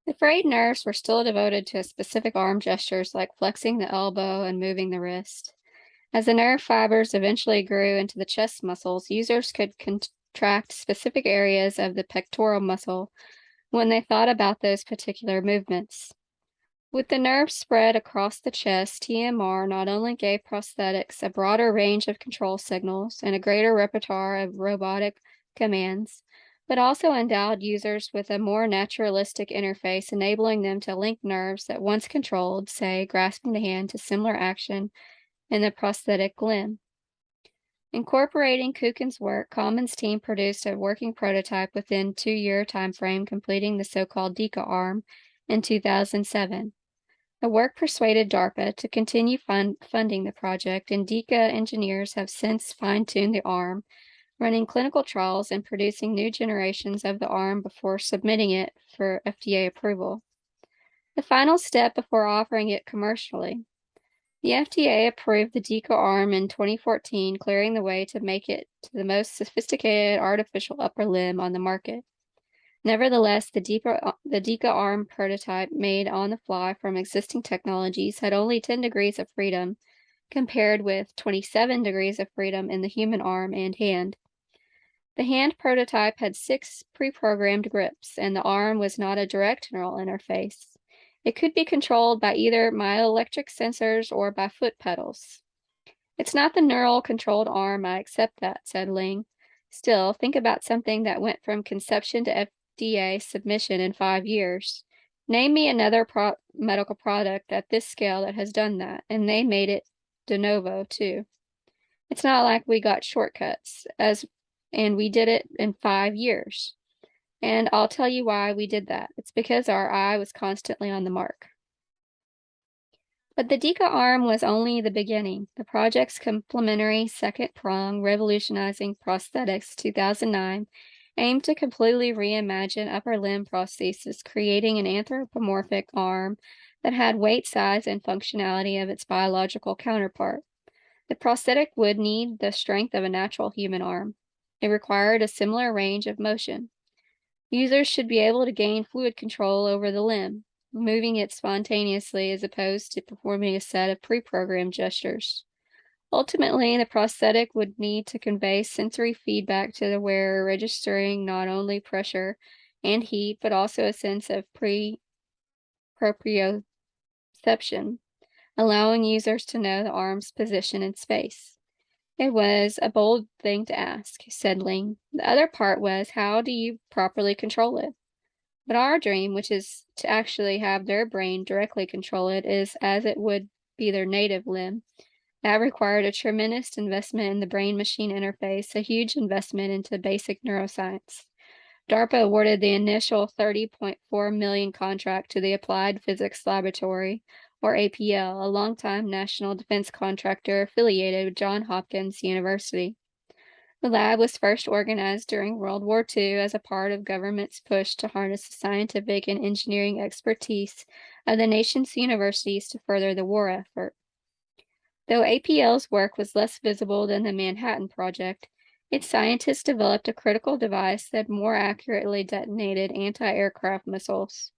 The frayed nerves were still devoted to specific arm gestures like flexing the elbow and moving the wrist. As the nerve fibers eventually grew into the chest muscles, users could contract specific areas of the pectoral muscle when they thought about those particular movements. With the nerve spread across the chest, TMR not only gave prosthetics a broader range of control signals and a greater repertoire of robotic commands, but also endowed users with a more naturalistic interface, enabling them to link nerves that once controlled, say, grasping the hand, to similar action in the prosthetic limb. Incorporating Kukin's work, Commons team produced a working prototype within 2-year timeframe, completing the so-called DICA arm in 2007. The work persuaded DARPA to continue funding the project, and DICA engineers have since fine-tuned the arm, running clinical trials and producing new generations of the arm before submitting it for FDA approval. The final step before offering it commercially. The FDA approved the DICA arm in 2014, clearing the way to make it to the most sophisticated artificial upper limb on the market. Nevertheless, the DICA arm prototype, made on the fly from existing technologies, had only 10 degrees of freedom, compared with 27 degrees of freedom in the human arm and hand. The hand prototype had 6 pre-programmed grips, and the arm was not a direct neural interface. It could be controlled by either myoelectric sensors or by foot pedals. "It's not the neural-controlled arm, I accept that," said Ling. "Still, think about something that went from conception to FDA submission in 5 years. Name me another medical product at this scale that has done that, and they made it de novo, too. It's not like we got shortcuts, and we did it in 5 years. And I'll tell you why we did that. It's because our eye was constantly on the mark." But the DICA arm was only the beginning. The project's complementary second prong, Revolutionizing Prosthetics 2009, aimed to completely reimagine upper limb prosthesis, creating an anthropomorphic arm that had weight, size, and functionality of its biological counterpart. The prosthetic would need the strength of a natural human arm. It required a similar range of motion. Users should be able to gain fluid control over the limb, moving it spontaneously as opposed to performing a set of pre-programmed gestures. Ultimately, the prosthetic would need to convey sensory feedback to the wearer, registering not only pressure and heat, but also a sense of proprioception, allowing users to know the arm's position in space. "It was a bold thing to ask," said Ling. "The other part was, how do you properly control it? But our dream, which is to actually have their brain directly control it, is as it would be their native limb. That required a tremendous investment in the brain-machine interface, a huge investment into basic neuroscience. DARPA awarded the initial $30.4 million contract to the Applied Physics Laboratory, or APL, a longtime national defense contractor affiliated with Johns Hopkins University. The lab was first organized during World War II as a part of government's push to harness the scientific and engineering expertise of the nation's universities to further the war effort. Though APL's work was less visible than the Manhattan Project, its scientists developed a critical device that more accurately detonated anti-aircraft missiles.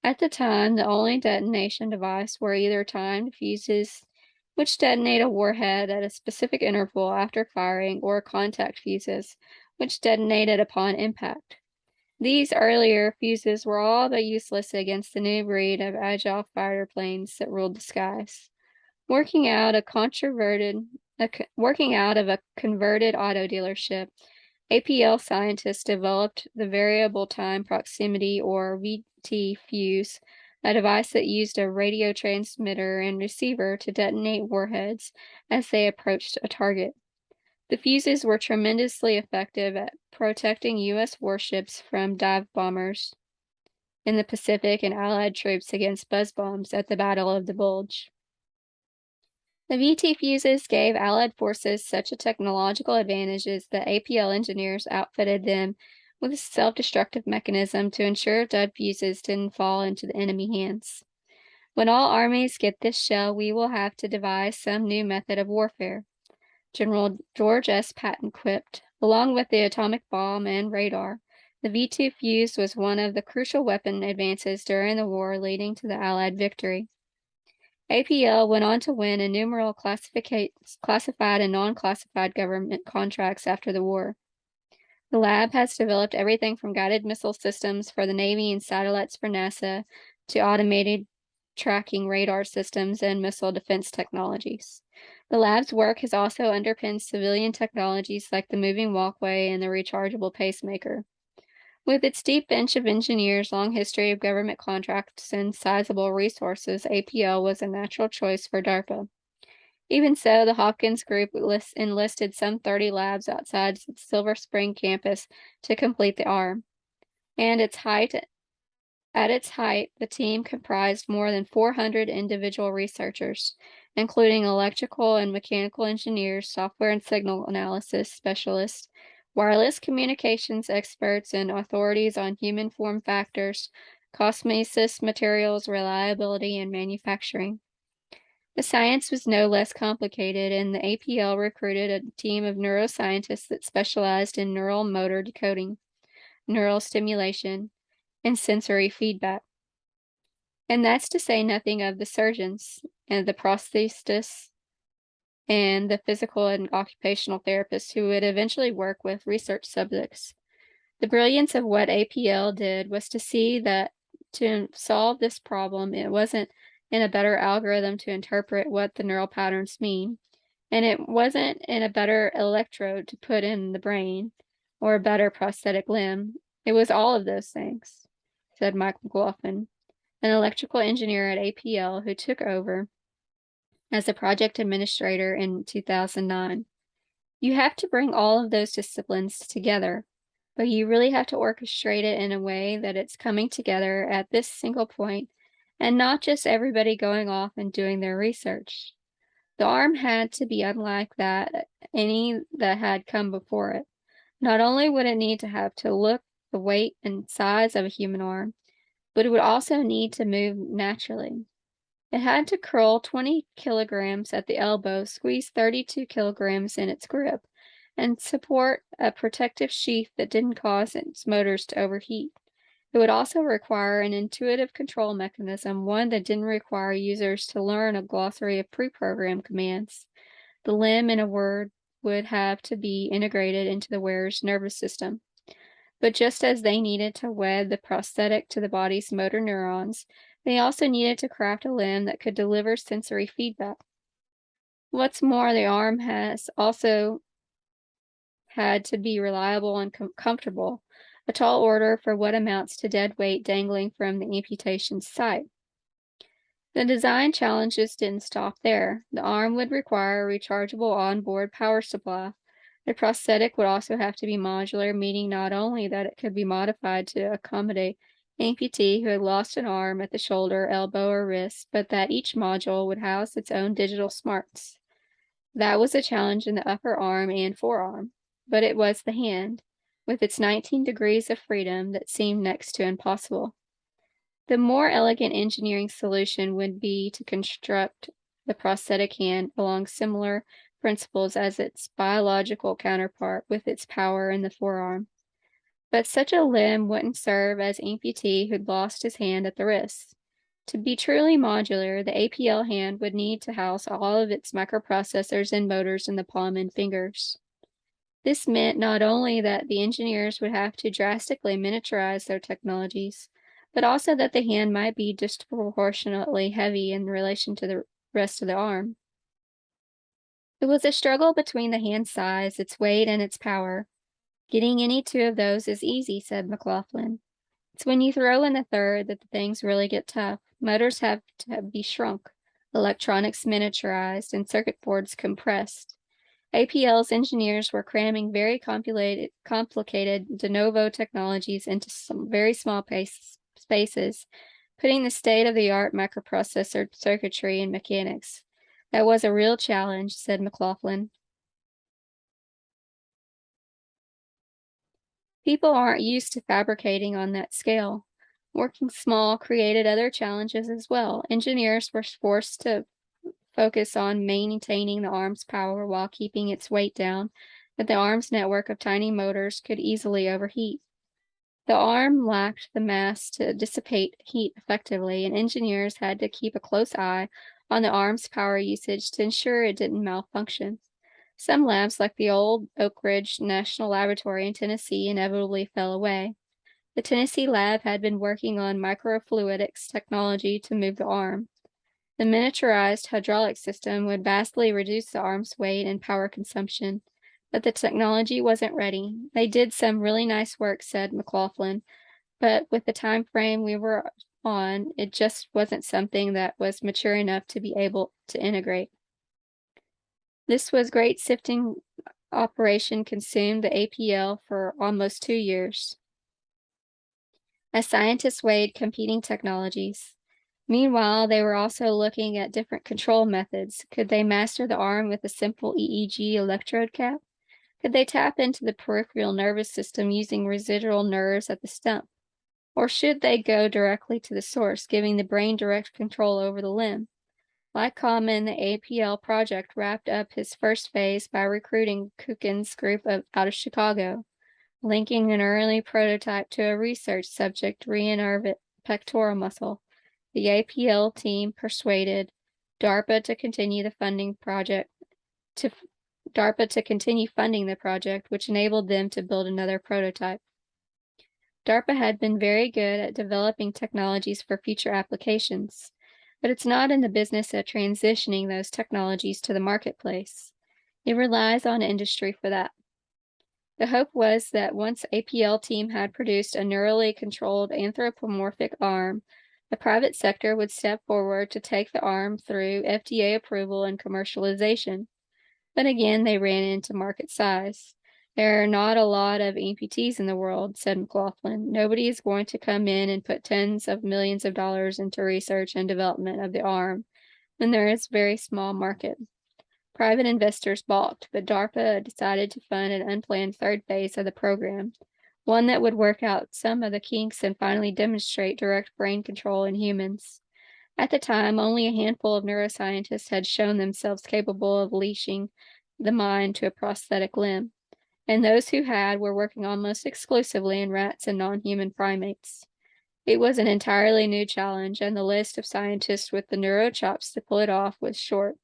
At the time, the only detonation device were either timed fuses, which detonate a warhead at a specific interval after firing, or contact fuses, which detonated upon impact. These earlier fuses were all but useless against the new breed of agile fighter planes that ruled the skies. Working out of a converted auto dealership, APL scientists developed the variable time proximity, or VT fuse, a device that used a radio transmitter and receiver to detonate warheads as they approached a target. The fuses were tremendously effective at protecting U.S. warships from dive bombers in the Pacific and Allied troops against buzz bombs at the Battle of the Bulge. The VT fuses gave Allied forces such a technological advantages that APL engineers outfitted them with a self-destructive mechanism to ensure dud fuses didn't fall into the enemy hands. "When all armies get this shell, we will have to devise some new method of warfare," General George S. Patton quipped. "Along with the atomic bomb and radar, The V-2 fuse was one of the crucial weapon advances during the war leading to the Allied victory. APL went on to win innumerable classified and non-classified government contracts after the war. The lab has developed everything from guided missile systems for the Navy and satellites for NASA to automated tracking radar systems and missile defense technologies. The lab's work has also underpinned civilian technologies like the moving walkway and the rechargeable pacemaker. With its deep bench of engineers, long history of government contracts, and sizable resources, APL was a natural choice for DARPA. Even so, the Hopkins Group enlisted some 30 labs outside its Silver Spring campus to complete the arm. And at its height, the team comprised more than 400 individual researchers, including electrical and mechanical engineers, software and signal analysis specialists, wireless communications experts, and authorities on human form factors, cosmesis, materials, reliability, and manufacturing. The science was no less complicated, and the APL recruited a team of neuroscientists that specialized in neural motor decoding, neural stimulation, and sensory feedback. And that's to say nothing of the surgeons and the prosthetists and the physical and occupational therapists who would eventually work with research subjects. The brilliance of what APL did was to see that to solve this problem, it wasn't in a better algorithm to interpret what the neural patterns mean, and it wasn't in a better electrode to put in the brain or a better prosthetic limb. It was all of those things, said Mike McLaughlin, an electrical engineer at APL who took over as a project administrator in 2009. You have to bring all of those disciplines together, but you really have to orchestrate it in a way that it's coming together at this single point and not just everybody going off and doing their research. The arm had to be unlike any that had come before it. Not only would it need to have to look the weight and size of a human arm, but it would also need to move naturally. It had to curl 20 kilograms at the elbow, squeeze 32 kilograms in its grip, and support a protective sheath that didn't cause its motors to overheat. It would also require an intuitive control mechanism, one that didn't require users to learn a glossary of pre-programmed commands. The limb, in a word, would have to be integrated into the wearer's nervous system. But just as they needed to wed the prosthetic to the body's motor neurons, they also needed to craft a limb that could deliver sensory feedback. What's more, the arm has also had to be reliable and comfortable, a tall order for what amounts to dead weight dangling from the amputation site. The design challenges didn't stop there. The arm would require a rechargeable onboard power supply. The prosthetic would also have to be modular, meaning not only that it could be modified to accommodate an amputee who had lost an arm at the shoulder, elbow, or wrist, but that each module would house its own digital smarts. That was a challenge in the upper arm and forearm, but it was the hand, with its 19 degrees of freedom, that seemed next to impossible. The more elegant engineering solution would be to construct the prosthetic hand along similar principles as its biological counterpart with its power in the forearm. But such a limb wouldn't serve as amputee who'd lost his hand at the wrist. To be truly modular, the APL hand would need to house all of its microprocessors and motors in the palm and fingers. This meant not only that the engineers would have to drastically miniaturize their technologies, but also that the hand might be disproportionately heavy in relation to the rest of the arm. It was a struggle between the hand's size, its weight, and its power. Getting any two of those is easy, said McLaughlin. It's when you throw in the third that the things really get tough. Motors have to be shrunk, electronics miniaturized, and circuit boards compressed. APL's engineers were cramming very complicated de novo technologies into some very small spaces, putting the state-of-the-art microprocessor circuitry and mechanics. That was a real challenge, said McLaughlin. People aren't used to fabricating on that scale. Working small created other challenges as well. Engineers were forced to focus on maintaining the arm's power while keeping its weight down, but the arm's network of tiny motors could easily overheat. The arm lacked the mass to dissipate heat effectively, and engineers had to keep a close eye on the arm's power usage to ensure it didn't malfunction. Some labs, like the old Oak Ridge National Laboratory in Tennessee, inevitably fell away. The Tennessee lab had been working on microfluidics technology to move the arm. The miniaturized hydraulic system would vastly reduce the arm's weight and power consumption, but the technology wasn't ready. They did some really nice work, said McLaughlin, but with the time frame we were on, it just wasn't something that was mature enough to be able to integrate. This was great sifting operation consumed the APL for almost 2 years. As scientists weighed competing technologies. Meanwhile, they were also looking at different control methods. Could they master the arm with a simple EEG electrode cap? Could they tap into the peripheral nervous system using residual nerves at the stump? Or should they go directly to the source, giving the brain direct control over the limb? Like Common, the APL project wrapped up his first phase by recruiting Kukin's group out of Chicago, linking an early prototype to a research subject reinnervate pectoral muscle. The APL team persuaded DARPA to continue the funding the project, which enabled them to build another prototype. DARPA had been very good at developing technologies for future applications, but it's not in the business of transitioning those technologies to the marketplace. It relies on industry for that. The hope was that once APL team had produced a neurally controlled anthropomorphic arm, the private sector would step forward to take the arm through FDA approval and commercialization. But again, they ran into market size. There are not a lot of amputees in the world, said McLaughlin. Nobody is going to come in and put tens of millions of dollars into research and development of the arm when there is a very small market. Private investors balked, but DARPA decided to fund an unplanned third phase of the program, one that would work out some of the kinks and finally demonstrate direct brain control in humans. At the time, only a handful of neuroscientists had shown themselves capable of leashing the mind to a prosthetic limb, and those who had were working almost exclusively in rats and non-human primates. It was an entirely new challenge, and the list of scientists with the neurochops to pull it off was short.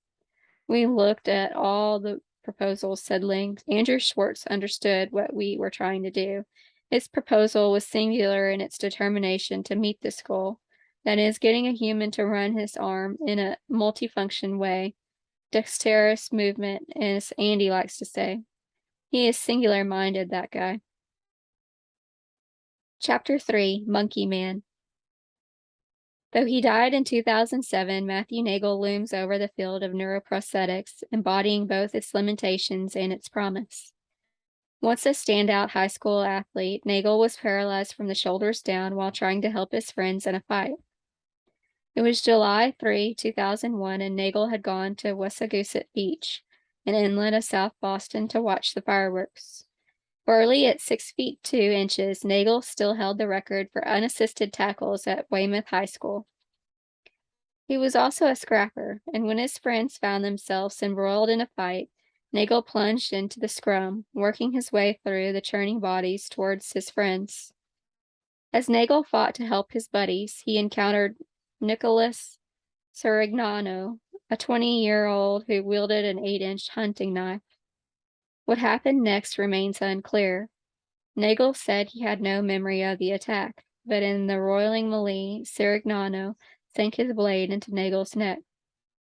We looked at all the proposals, said Ling. Andrew Schwartz understood what we were trying to do. His proposal was singular in its determination to meet this goal. That is, getting a human to run his arm in a multifunction way, dexterous movement, as Andy likes to say. He is singular-minded, that guy. Chapter 3, Monkey Man. Though he died in 2007, Matthew Nagel looms over the field of neuroprosthetics, embodying both its limitations and its promise. Once a standout high school athlete, Nagel was paralyzed from the shoulders down while trying to help his friends in a fight. It was July 3, 2001, and Nagel had gone to Wessagusett Beach, an inlet of South Boston, to watch the fireworks. Burly at 6 feet 2 inches, Nagel still held the record for unassisted tackles at Weymouth High School. He was also a scrapper, and when his friends found themselves embroiled in a fight, Nagel plunged into the scrum, working his way through the churning bodies towards his friends. As Nagel fought to help his buddies, he encountered Nicholas Surignano, a 20-year-old who wielded an 8-inch hunting knife. What happened next remains unclear. Nagel said he had no memory of the attack, but in the roiling melee, Surignano sank his blade into Nagel's neck,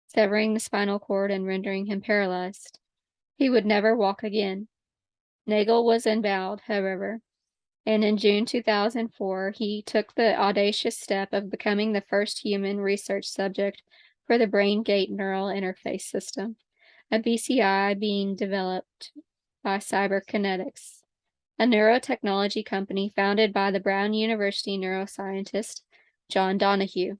severing the spinal cord and rendering him paralyzed. He would never walk again. Nagel was unbowed, however, and in June 2004, he took the audacious step of becoming the first human research subject for the brain-gate neural interface system, a BCI being developed by Cyberkinetics, a neurotechnology company founded by the Brown University neuroscientist John Donohue.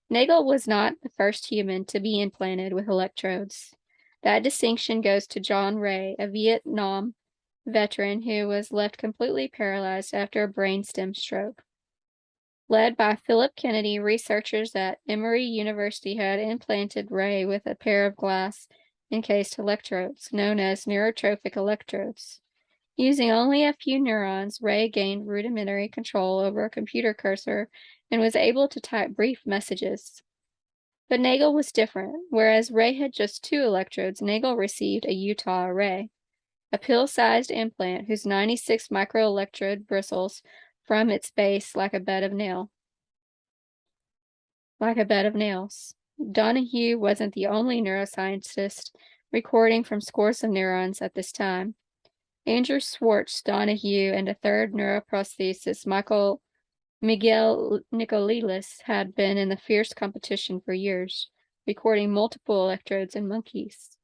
Nagel was not the first human to be implanted with electrodes. That distinction goes to John Ray, a Vietnam veteran who was left completely paralyzed after a brainstem stroke. Led by Philip Kennedy, researchers at Emory University had implanted Ray with a pair of glass-encased electrodes, known as neurotrophic electrodes. Using only a few neurons, Ray gained rudimentary control over a computer cursor and was able to type brief messages. But Nagel was different. Whereas Ray had just 2 electrodes, Nagel received a Utah array, a pill-sized implant whose 96 microelectrode bristles from its base like a bed of nails. Donahue wasn't the only neuroscientist recording from scores of neurons at this time. Andrew Schwartz, Donahue, and a third neuroprosthesis, Miguel Nicolelis, had been in the fierce competition for years, recording multiple electrodes in monkeys.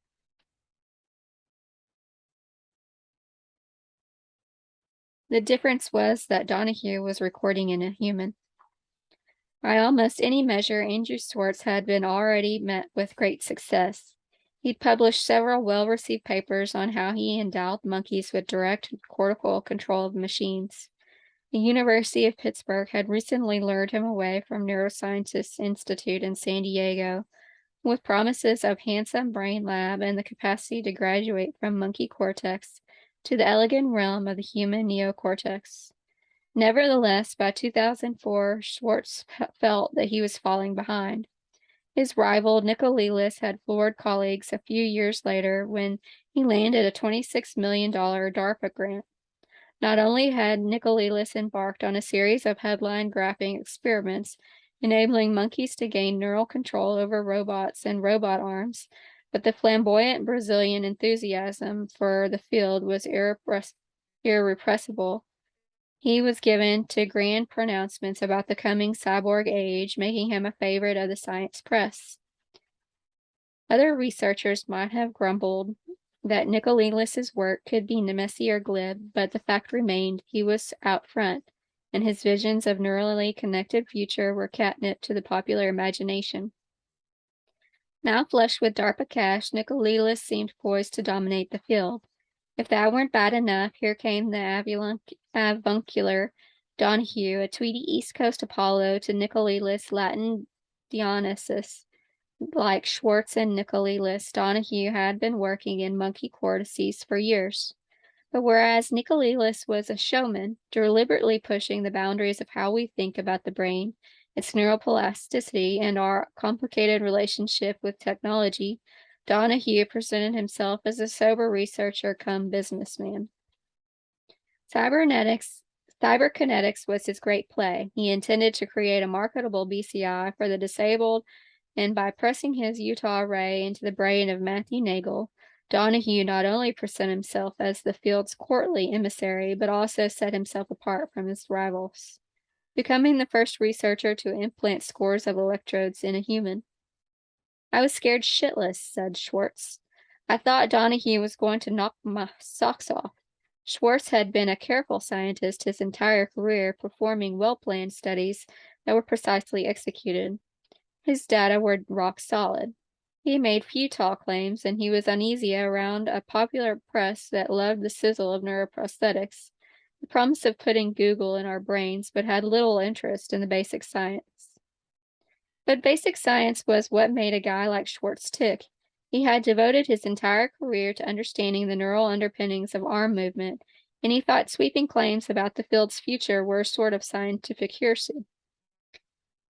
The difference was that Donahue was recording in a human. By almost any measure, Andrew Schwartz had been already met with great success. He'd published several well-received papers on how he endowed monkeys with direct cortical control of machines. The University of Pittsburgh had recently lured him away from Neuroscience Institute in San Diego with promises of handsome brain lab and the capacity to graduate from monkey cortex to the elegant realm of the human neocortex. Nevertheless, by 2004, Schwartz felt that he was falling behind. His rival, Nicolelis, had floored colleagues a few years later when he landed a $26 million DARPA grant. Not only had Nicolelis embarked on a series of headline-grabbing experiments, enabling monkeys to gain neural control over robots and robot arms, but the flamboyant Brazilian enthusiasm for the field was irrepressible. He was given to grand pronouncements about the coming cyborg age, making him a favorite of the science press. Other researchers might have grumbled that Nicolelis's work could be messy or glib, but the fact remained he was out front, and his visions of neurally connected future were catnip to the popular imagination. Now flush with DARPA cash, Nicolelis seemed poised to dominate the field. If that weren't bad enough, here came the avuncular Donahue, a tweedy East Coast Apollo to Nicolelis' Latin Dionysus. Like Schwartz and Nicolelis, Donahue had been working in monkey cortices for years. But whereas Nicolelis was a showman, deliberately pushing the boundaries of how we think about the brain, its neuroplasticity, and our complicated relationship with technology, Donahue presented himself as a sober researcher come businessman. Cyberkinetics was his great play. He intended to create a marketable BCI for the disabled, and by pressing his Utah array into the brain of Matthew Nagel, Donahue not only presented himself as the field's courtly emissary, but also set himself apart from his rivals, becoming the first researcher to implant scores of electrodes in a human. I was scared shitless, said Schwartz. I thought Donahue was going to knock my socks off. Schwartz had been a careful scientist his entire career, performing well-planned studies that were precisely executed. His data were rock solid. He made few tall claims, and he was uneasy around a popular press that loved the sizzle of neuroprosthetics, the promise of putting Google in our brains, but had little interest in the basic science. But basic science was what made a guy like Schwartz tick. He had devoted his entire career to understanding the neural underpinnings of arm movement, and he thought sweeping claims about the field's future were a sort of scientific heresy.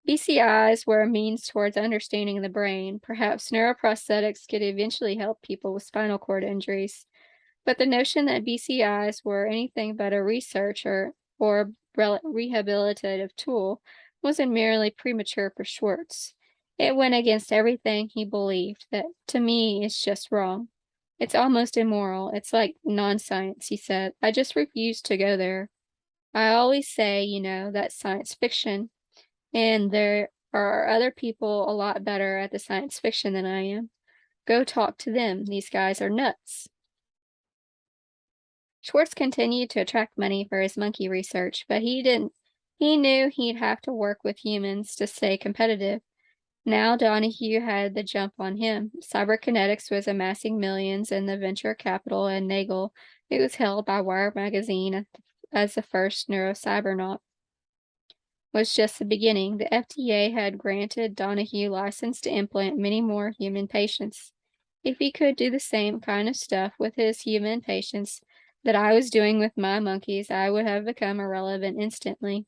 BCIs were a means towards understanding the brain. Perhaps neuroprosthetics could eventually help people with spinal cord injuries. But the notion that BCIs were anything but a research or rehabilitative tool wasn't merely premature for Schwartz. It went against everything he believed. That, to me, is just wrong. It's almost immoral. It's like non-science, he said. I just refuse to go there. I always say, that's science fiction. And there are other people a lot better at the science fiction than I am. Go talk to them. These guys are nuts. Schwartz continued to attract money for his monkey research, but he knew he'd have to work with humans to stay competitive. Now Donahue had the jump on him. Cyberkinetics was amassing millions in the venture capital, and Nagel, who was held by Wired magazine as the first neurocybernaut, was just the beginning. The FDA had granted Donahue license to implant many more human patients. If he could do the same kind of stuff with his human patients, that I was doing with my monkeys, I would have become irrelevant instantly.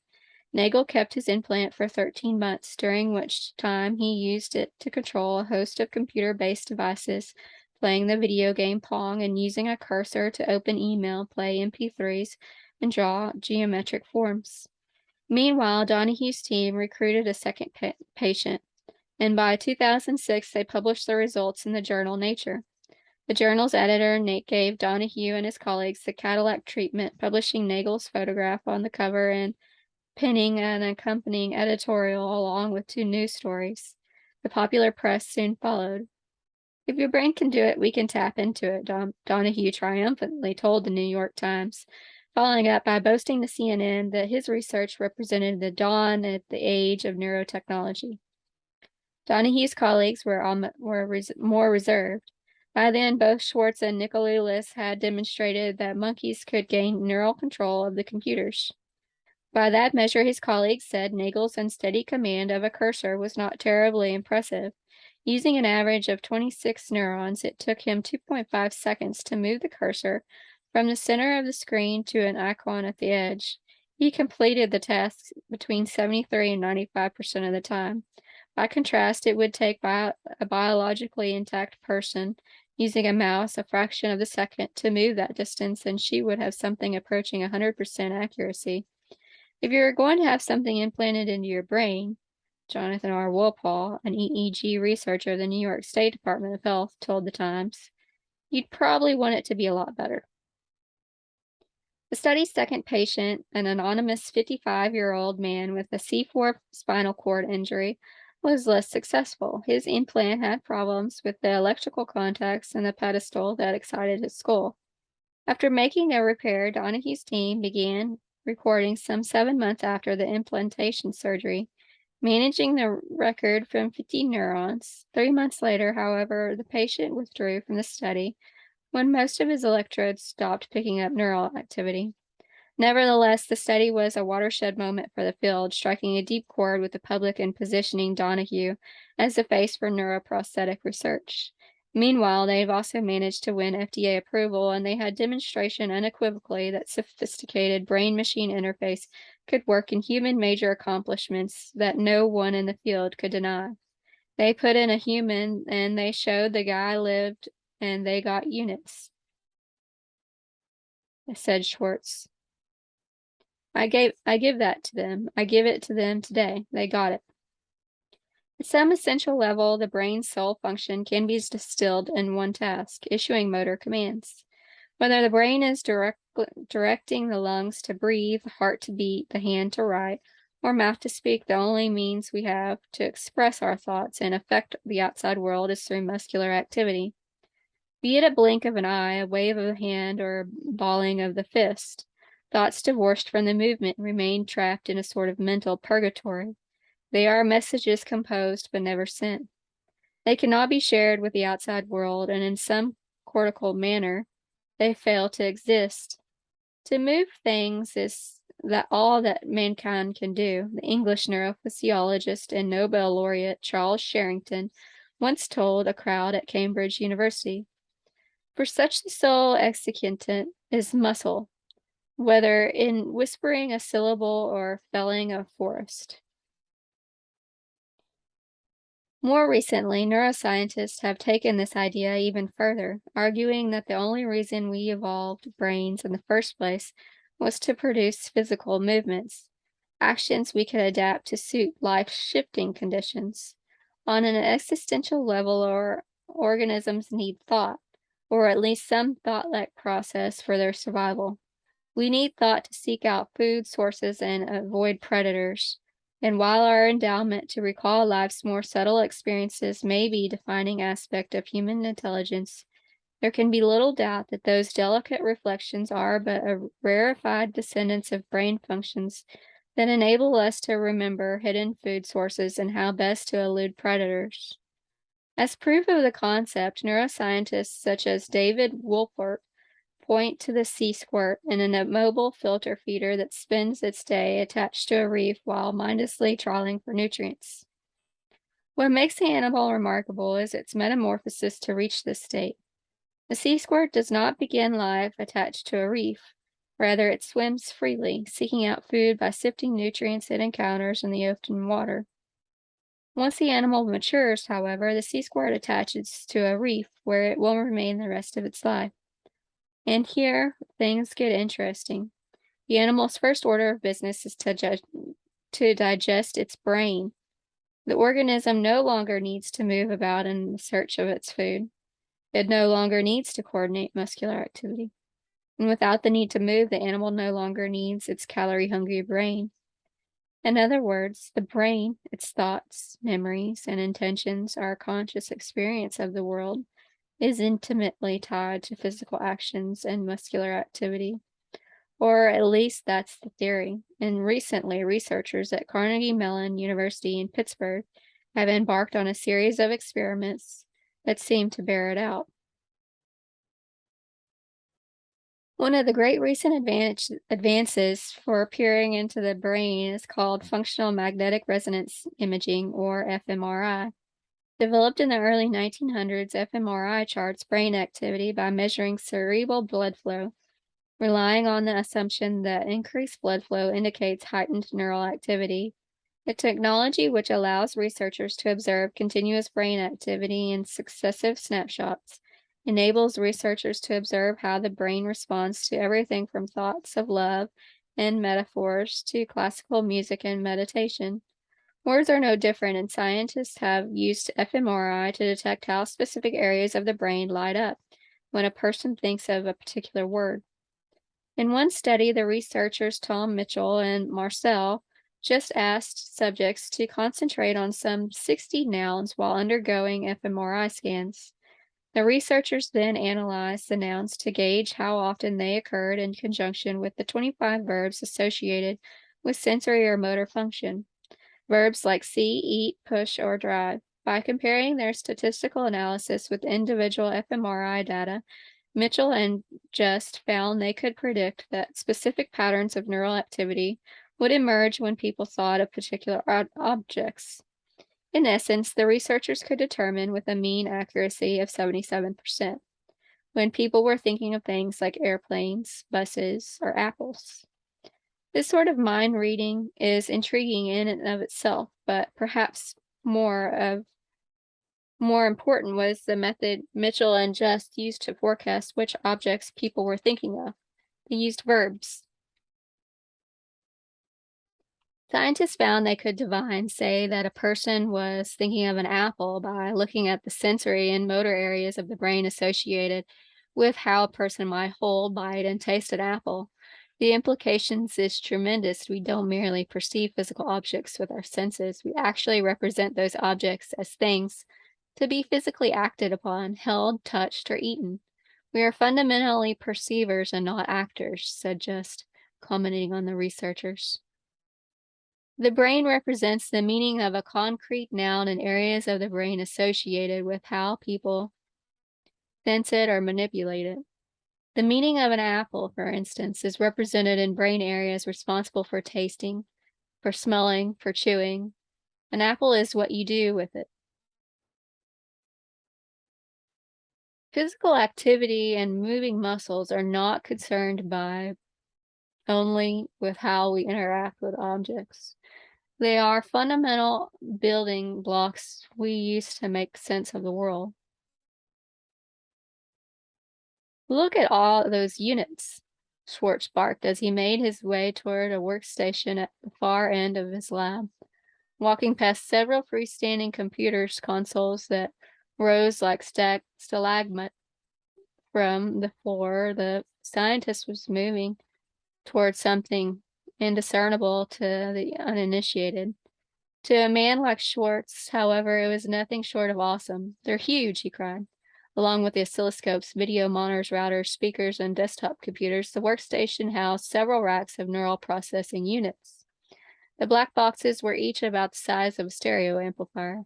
Nagel kept his implant for 13 months, during which time he used it to control a host of computer-based devices, playing the video game Pong and using a cursor to open email, play MP3s, and draw geometric forms. Meanwhile, Donahue's team recruited a second patient, and by 2006 they published the results in the journal Nature. The journal's editor gave Donahue and his colleagues the Cadillac treatment, publishing Nagel's photograph on the cover and penning an accompanying editorial along with 2 news stories. The popular press soon followed. "If your brain can do it, we can tap into it," Donahue triumphantly told the New York Times, following up by boasting to CNN that his research represented the dawn at the age of neurotechnology. Donahue's colleagues were more reserved. By then, both Schwartz and Nicoloulis had demonstrated that monkeys could gain neural control of the computers. By that measure, his colleagues said Nagel's unsteady command of a cursor was not terribly impressive. Using an average of 26 neurons, it took him 2.5 seconds to move the cursor from the center of the screen to an icon at the edge. He completed the task between 73 and 95% of the time. By contrast, it would take a biologically intact person using a mouse a fraction of the second to move that distance, and she would have something approaching 100% accuracy. If you're going to have something implanted into your brain, Jonathan R. Wolpaw, an EEG researcher of the New York State Department of Health, told the Times, you'd probably want it to be a lot better. The study's second patient, an anonymous 55-year-old man with a C4 spinal cord injury, was less successful. His implant had problems with the electrical contacts and the pedestal that excited his skull. After making their repair, Donahue's team began recording some 7 months after the implantation surgery, managing the record from 50 neurons. 3 months later, however, the patient withdrew from the study when most of his electrodes stopped picking up neural activity. Nevertheless, the study was a watershed moment for the field, striking a deep chord with the public and positioning Donahue as the face for neuroprosthetic research. Meanwhile, they've also managed to win FDA approval, and they had demonstration unequivocally that sophisticated brain-machine interface could work in human major accomplishments that no one in the field could deny. They put in a human, and they showed the guy lived, and they got units, said Schwartz. I give that to them. I give it to them today. They got it. At some essential level, the brain's sole function can be distilled in one task, issuing motor commands. Whether the brain is directing the lungs to breathe, the heart to beat, the hand to write, or mouth to speak, the only means we have to express our thoughts and affect the outside world is through muscular activity. Be it a blink of an eye, a wave of the hand, or a balling of the fist, thoughts divorced from the movement remain trapped in a sort of mental purgatory. They are messages composed but never sent. They cannot be shared with the outside world, and in some cortical manner, they fail to exist. To move things is all that mankind can do. The English neurophysiologist and Nobel laureate Charles Sherrington once told a crowd at Cambridge University, "For such the sole executant is muscle, whether in whispering a syllable or felling a forest." More recently, neuroscientists have taken this idea even further, arguing that the only reason we evolved brains in the first place was to produce physical movements, actions we could adapt to suit life-shifting conditions. On an existential level, organisms need thought, or at least some thought-like process for their survival. We need thought to seek out food sources and avoid predators. And while our endowment to recall life's more subtle experiences may be a defining aspect of human intelligence, there can be little doubt that those delicate reflections are but a rarefied descendants of brain functions that enable us to remember hidden food sources and how best to elude predators. As proof of the concept, neuroscientists such as David Wolpert point to the sea squirt in a mobile filter feeder that spends its day attached to a reef while mindlessly trawling for nutrients. What makes the animal remarkable is its metamorphosis to reach this state. The sea squirt does not begin life attached to a reef. Rather, it swims freely, seeking out food by sifting nutrients it encounters in the open water. Once the animal matures, however, the sea squirt attaches to a reef where it will remain the rest of its life. And here, things get interesting. The animal's first order of business is to digest its brain. The organism no longer needs to move about in search of its food. It no longer needs to coordinate muscular activity. And without the need to move, the animal no longer needs its calorie-hungry brain. In other words, the brain, its thoughts, memories, and intentions, our conscious experience of the world, is intimately tied to physical actions and muscular activity. Or at least that's the theory. And recently, researchers at Carnegie Mellon University in Pittsburgh have embarked on a series of experiments that seem to bear it out. One of the great recent advances for peering into the brain is called functional magnetic resonance imaging, or fMRI. Developed in the early 1900s, fMRI charts brain activity by measuring cerebral blood flow, relying on the assumption that increased blood flow indicates heightened neural activity, a technology which allows researchers to observe continuous brain activity in successive snapshots enables researchers to observe how the brain responds to everything from thoughts of love and metaphors to classical music and meditation. Words are no different, and scientists have used fMRI to detect how specific areas of the brain light up when a person thinks of a particular word. In one study, the researchers Tom Mitchell and Marcel just asked subjects to concentrate on some 60 nouns while undergoing fMRI scans. The researchers then analyzed the nouns to gauge how often they occurred in conjunction with the 25 verbs associated with sensory or motor function. Verbs like see, eat, push, or drive. By comparing their statistical analysis with individual fMRI data, Mitchell and Just found they could predict that specific patterns of neural activity would emerge when people thought of particular objects. In essence, the researchers could determine with a mean accuracy of 77% when people were thinking of things like airplanes, buses, or apples. This sort of mind reading is intriguing in and of itself, but perhaps more important was the method Mitchell and Just used to forecast which objects people were thinking of. They used verbs. Scientists found they could divine, say, that a person was thinking of an apple by looking at the sensory and motor areas of the brain associated with how a person might hold, bite, and taste an apple. The implications is tremendous. We don't merely perceive physical objects with our senses. We actually represent those objects as things to be physically acted upon, held, touched, or eaten. We are fundamentally perceivers and not actors, said Just, commenting on the researchers. The brain represents the meaning of a concrete noun in areas of the brain associated with how people sense it or manipulate it. The meaning of an apple, for instance, is represented in brain areas responsible for tasting, for smelling, for chewing. An apple is what you do with it. Physical activity and moving muscles are not concerned by only with how we interact with objects. They are fundamental building blocks we use to make sense of the world. Look at all those units, Schwartz barked as he made his way toward a workstation at the far end of his lab. Walking past several freestanding computers consoles that rose like stalagmites from the floor, the scientist was moving toward something indiscernible to the uninitiated. To a man like Schwartz, however, it was nothing short of awesome. They're huge, he cried. Along with the oscilloscopes, video monitors, routers, speakers, and desktop computers, the workstation housed several racks of neural processing units. The black boxes were each about the size of a stereo amplifier.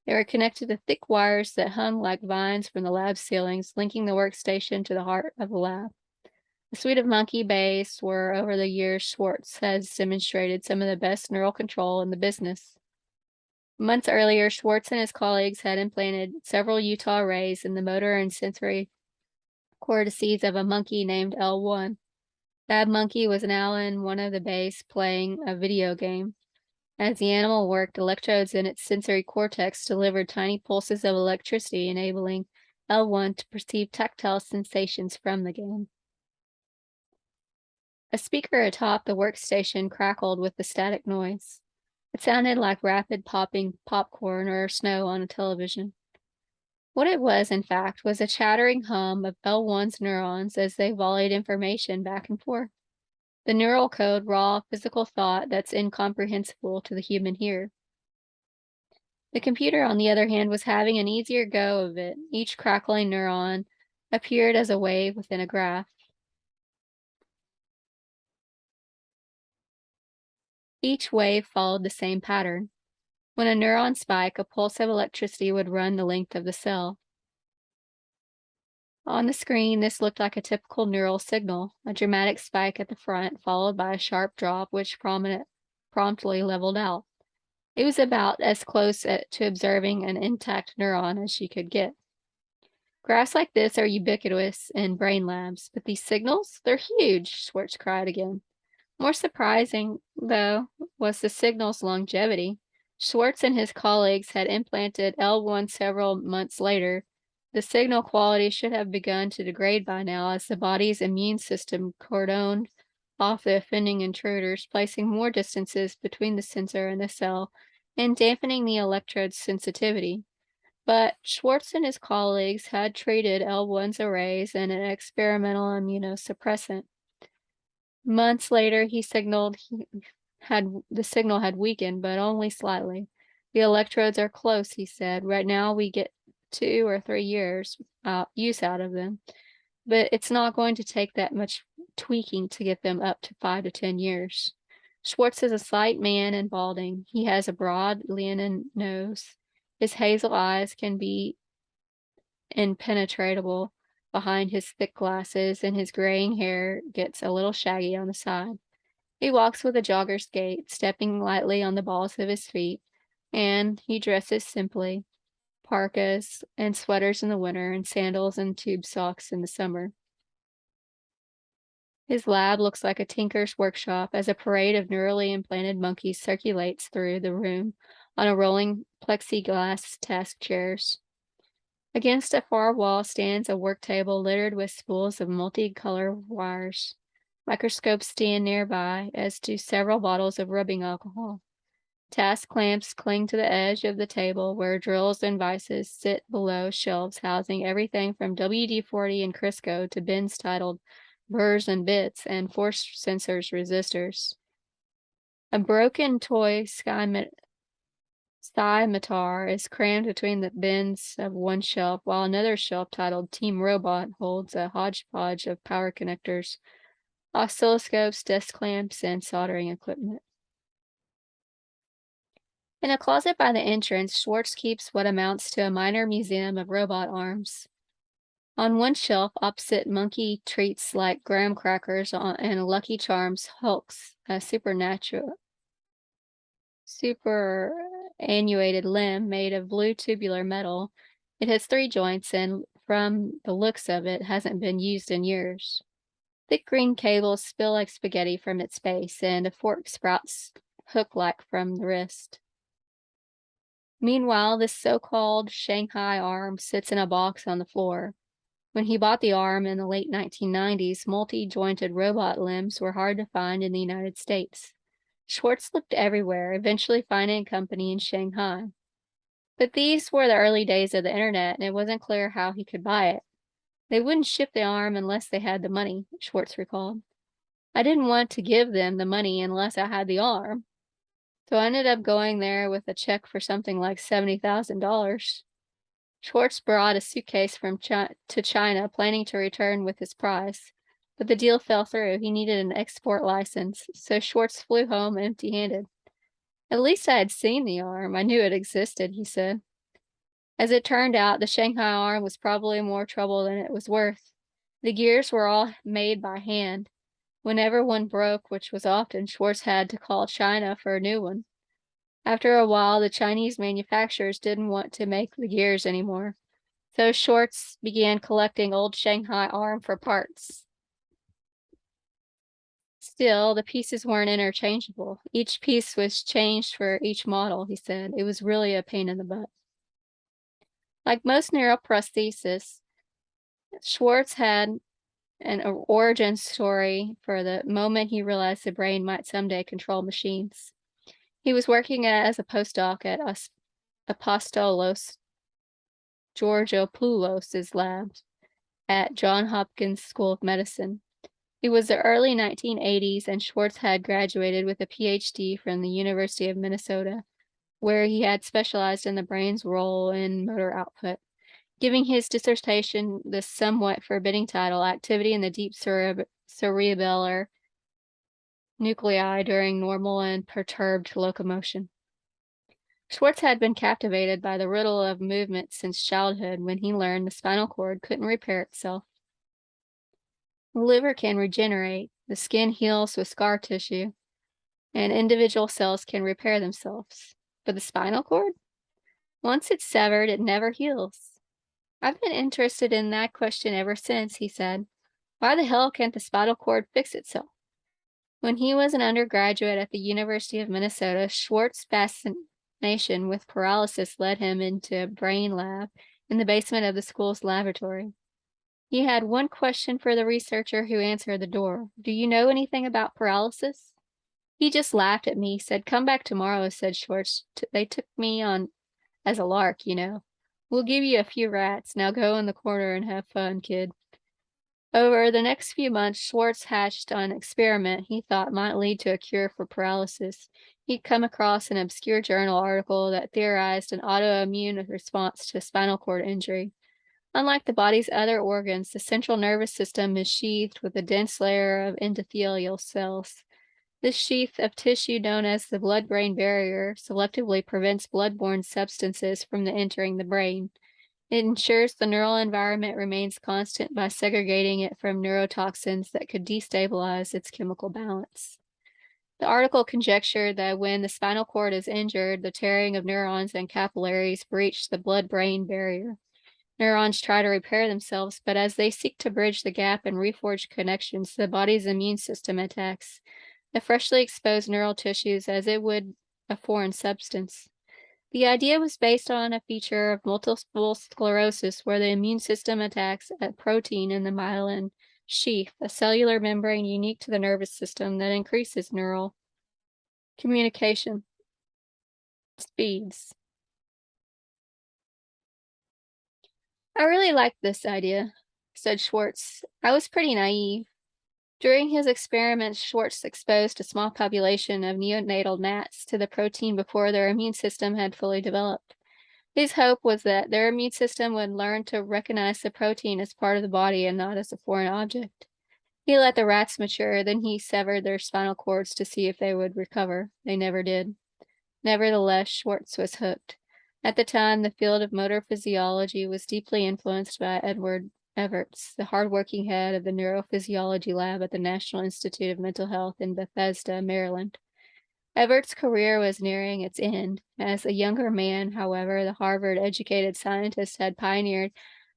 They were connected to thick wires that hung like vines from the lab ceilings, linking the workstation to the heart of the lab. A suite of monkey bays where over the years Schwartz has demonstrated some of the best neural control in the business. Months earlier, Schwartz and his colleagues had implanted several Utah arrays in the motor and sensory cortices of a monkey named L1. That monkey was now in one of the bays playing a video game. As the animal worked, electrodes in its sensory cortex delivered tiny pulses of electricity, enabling L1 to perceive tactile sensations from the game. A speaker atop the workstation crackled with the static noise. It sounded like rapid popping popcorn or snow on a television. What it was, in fact, was a chattering hum of L1's neurons as they volleyed information back and forth. The neural code, raw physical thought that's incomprehensible to the human ear. The computer, on the other hand, was having an easier go of it. Each crackling neuron appeared as a wave within a graph. Each wave followed the same pattern. When a neuron spiked, a pulse of electricity would run the length of the cell. On the screen, this looked like a typical neural signal, a dramatic spike at the front, followed by a sharp drop, which promptly leveled out. It was about as close to observing an intact neuron as she could get. Graphs like this are ubiquitous in brain labs, but these signals, they're huge, Schwartz cried again. More surprising, though, was the signal's longevity. Schwartz and his colleagues had implanted L1 several months later. The signal quality should have begun to degrade by now as the body's immune system cordoned off the offending intruders, placing more distances between the sensor and the cell and dampening the electrode's sensitivity. But Schwartz and his colleagues had treated L1's arrays and an experimental immunosuppressant. Months later, the signal had weakened, but only slightly. The electrodes are close, he said. Right now we get 2 or 3 years use out of them, but it's not going to take that much tweaking to get them up to 5 to 10 years. Schwartz is a slight man and balding. He has a broad leonine nose. His hazel eyes can be impenetrable behind his thick glasses, and his graying hair gets a little shaggy on the side. He walks with a jogger's gait, stepping lightly on the balls of his feet, and he dresses simply, parkas and sweaters in the winter and sandals and tube socks in the summer. His lab looks like a tinker's workshop as a parade of neurally implanted monkeys circulates through the room on a rolling plexiglass task chairs. Against a far wall stands a work table littered with spools of multicolor wires. Microscopes stand nearby, as do several bottles of rubbing alcohol. Task clamps cling to the edge of the table, where drills and vices sit below shelves housing everything from WD-40 and Crisco to bins titled burrs and bits and force sensors resistors. A broken toy scimitar is crammed between the bins of one shelf, while another shelf titled Team Robot holds a hodgepodge of power connectors, oscilloscopes, desk clamps, and soldering equipment. In a closet by the entrance, Schwartz keeps what amounts to a minor museum of robot arms. On one shelf, opposite monkey treats like graham crackers and Lucky Charms hulks, a superannuated limb made of blue tubular metal. It has 3 joints and, from the looks of it, hasn't been used in years. Thick green cables spill like spaghetti from its base, and a fork sprouts hook-like from the wrist. Meanwhile, this so-called Shanghai arm sits in a box on the floor. When he bought the arm in the late 1990s, multi-jointed robot limbs were hard to find in the United States. Schwartz looked everywhere, eventually finding a company in Shanghai. But these were the early days of the internet, and it wasn't clear how he could buy it. They wouldn't ship the arm unless they had the money, Schwartz recalled. I didn't want to give them the money unless I had the arm. So I ended up going there with a check for something like $70,000. Schwartz brought a suitcase to China, planning to return with his prize. But the deal fell through. He needed an export license, so Schwartz flew home empty-handed. At least I had seen the arm. I knew it existed, he said. As it turned out, the Shanghai arm was probably more trouble than it was worth. The gears were all made by hand. Whenever one broke, which was often, Schwartz had to call China for a new one. After a while, the Chinese manufacturers didn't want to make the gears anymore. So Schwartz began collecting old Shanghai arm for parts. Still, the pieces weren't interchangeable. Each piece was changed for each model, he said. It was really a pain in the butt. Like most neuroprosthesis, Schwartz had an origin story for the moment he realized the brain might someday control machines. He was working as a postdoc at Apostolos Georgopoulos' lab at Johns Hopkins School of Medicine. It was the early 1980s, and Schwartz had graduated with a PhD from the University of Minnesota, where he had specialized in the brain's role in motor output, giving his dissertation the somewhat forbidding title, Activity in the Deep Cerebellar Nuclei During Normal and Perturbed Locomotion. Schwartz had been captivated by the riddle of movement since childhood when he learned the spinal cord couldn't repair itself. The liver can regenerate, the skin heals with scar tissue, and individual cells can repair themselves. But the spinal cord? Once it's severed, it never heals. I've been interested in that question ever since, he said. Why the hell can't the spinal cord fix itself? When he was an undergraduate at the University of Minnesota, Schwartz's fascination with paralysis led him into a brain lab in the basement of the school's laboratory. He had one question for the researcher who answered the door. Do you know anything about paralysis? He just laughed at me, said, come back tomorrow, said Schwartz. They took me on as a lark, you know. We'll give you a few rats. Now go in the corner and have fun, kid. Over the next few months, Schwartz hatched an experiment he thought might lead to a cure for paralysis. He'd come across an obscure journal article that theorized an autoimmune response to spinal cord injury. Unlike the body's other organs, the central nervous system is sheathed with a dense layer of endothelial cells. This sheath of tissue, known as the blood-brain barrier, selectively prevents blood-borne substances from entering the brain. It ensures the neural environment remains constant by segregating it from neurotoxins that could destabilize its chemical balance. The article conjectured that when the spinal cord is injured, the tearing of neurons and capillaries breach the blood-brain barrier. Neurons try to repair themselves, but as they seek to bridge the gap and reforge connections, the body's immune system attacks the freshly exposed neural tissues as it would a foreign substance. The idea was based on a feature of multiple sclerosis where the immune system attacks a protein in the myelin sheath, a cellular membrane unique to the nervous system that increases neural communication speeds. I really liked this idea, said Schwartz. I was pretty naive. During his experiments, Schwartz exposed a small population of neonatal gnats to the protein before their immune system had fully developed. His hope was that their immune system would learn to recognize the protein as part of the body and not as a foreign object. He let the rats mature, then he severed their spinal cords to see if they would recover. They never did. Nevertheless, Schwartz was hooked. At the time, the field of motor physiology was deeply influenced by Edward Everts, the hardworking head of the neurophysiology lab at the National Institute of Mental Health in Bethesda, Maryland. Everts' career was nearing its end. As a younger man, however, the Harvard-educated scientist had pioneered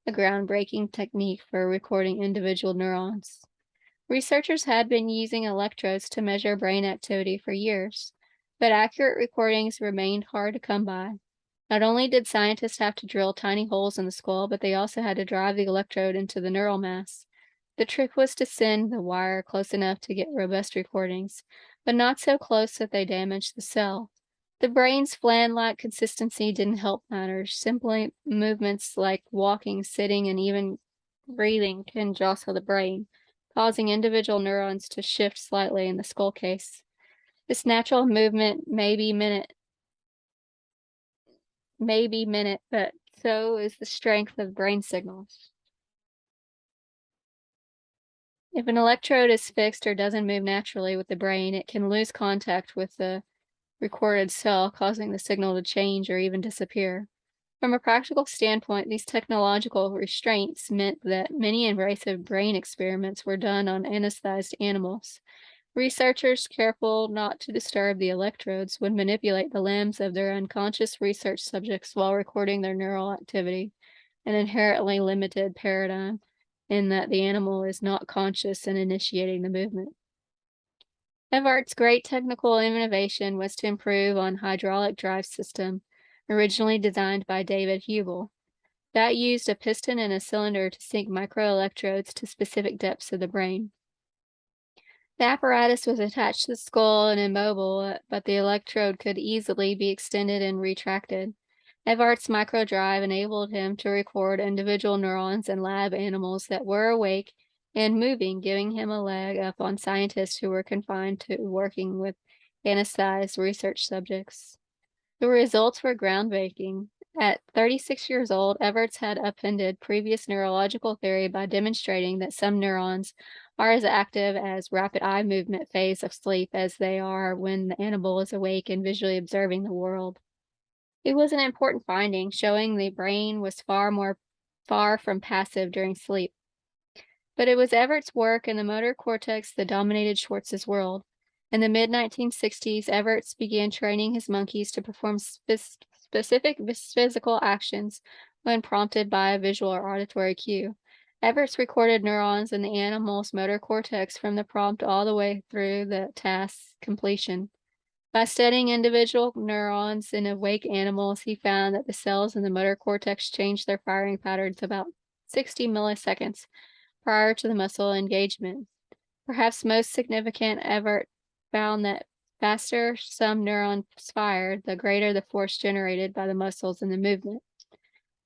a groundbreaking technique for recording individual neurons. Researchers had been using electrodes to measure brain activity for years, but accurate recordings remained hard to come by. Not only did scientists have to drill tiny holes in the skull, but they also had to drive the electrode into the neural mass. The trick was to send the wire close enough to get robust recordings, but not so close that they damaged the cell. The brain's flan-like consistency didn't help matters. Simple movements like walking, sitting, and even breathing can jostle the brain, causing individual neurons to shift slightly in the skull case. This natural movement may be minute, but so is the strength of brain signals. If an electrode is fixed or doesn't move naturally with the brain, it can lose contact with the recorded cell, causing the signal to change or even disappear. From a practical standpoint, these technological restraints meant that many invasive brain experiments were done on anesthetized animals. Researchers, careful not to disturb the electrodes, would manipulate the limbs of their unconscious research subjects while recording their neural activity. an inherently limited paradigm in that the animal is not conscious in initiating the movement. Everart's great technical innovation was to improve on hydraulic drive system, originally designed by David Hubel, that used a piston and a cylinder to sink microelectrodes to specific depths of the brain. The apparatus was attached to the skull and immobile, but the electrode could easily be extended and retracted. Everart's microdrive enabled him to record individual neurons in lab animals that were awake and moving, giving him a leg up on scientists who were confined to working with anesthetized research subjects. The results were groundbreaking. At 36 years old, Everts had upended previous neurological theory by demonstrating that some neurons are as active as rapid eye movement phase of sleep as they are when the animal is awake and visually observing the world. It was an important finding, showing the brain was far from passive during sleep. But it was Everett's work in the motor cortex that dominated Schwartz's world. In the mid-1960s, Everett began training his monkeys to perform specific physical actions when prompted by a visual or auditory cue. Everett recorded neurons in the animal's motor cortex from the prompt all the way through the task's completion. By studying individual neurons in awake animals, he found that the cells in the motor cortex changed their firing patterns about 60 milliseconds prior to the muscle engagement. Perhaps most significant, Everett found that faster some neurons fired, the greater the force generated by the muscles in the movement.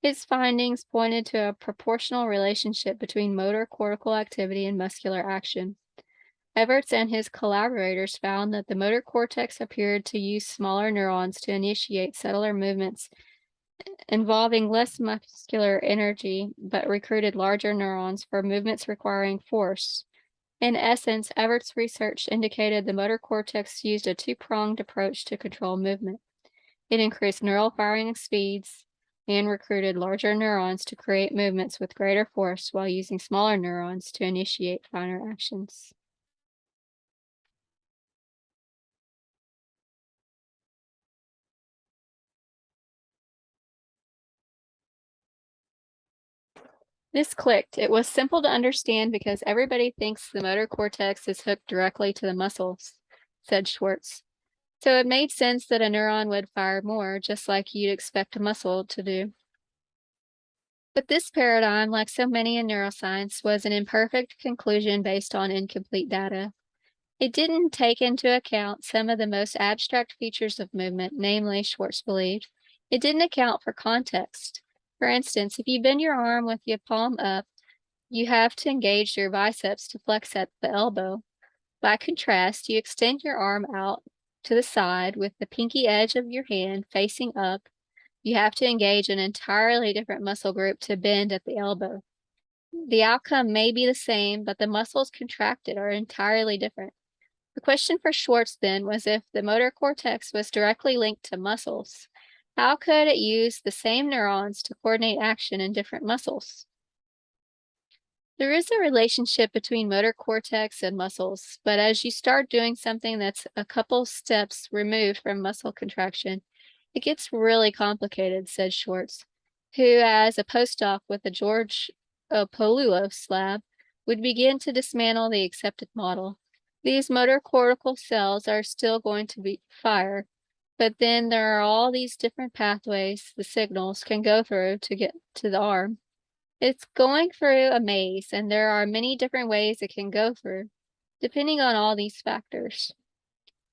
His findings pointed to a proportional relationship between motor cortical activity and muscular action. Everts and his collaborators found that the motor cortex appeared to use smaller neurons to initiate subtler movements involving less muscular energy, but recruited larger neurons for movements requiring force. In essence, Evert's research indicated the motor cortex used a two-pronged approach to control movement. It increased neural firing speeds and recruited larger neurons to create movements with greater force while using smaller neurons to initiate finer actions. This clicked. It was simple to understand because everybody thinks the motor cortex is hooked directly to the muscles, said Schwartz. So it made sense that a neuron would fire more, just like you'd expect a muscle to do. But this paradigm, like so many in neuroscience, was an imperfect conclusion based on incomplete data. It didn't take into account some of the most abstract features of movement, namely, Schwartz believed, it didn't account for context. For instance, if you bend your arm with your palm up, you have to engage your biceps to flex at the elbow. By contrast, you extend your arm out to the side with the pinky edge of your hand facing up. You have to engage an entirely different muscle group to bend at the elbow. The outcome may be the same, but the muscles contracted are entirely different. The question for Schwartz then was if the motor cortex was directly linked to muscles, how could it use the same neurons to coordinate action in different muscles? There is a relationship between motor cortex and muscles, but as you start doing something that's a couple steps removed from muscle contraction, it gets really complicated, said Schwartz, who, as a postdoc with the George Pouloulos lab, would begin to dismantle the accepted model. These motor cortical cells are still going to fire, but then there are all these different pathways the signals can go through to get to the arm. It's going through a maze, and there are many different ways it can go through, depending on all these factors.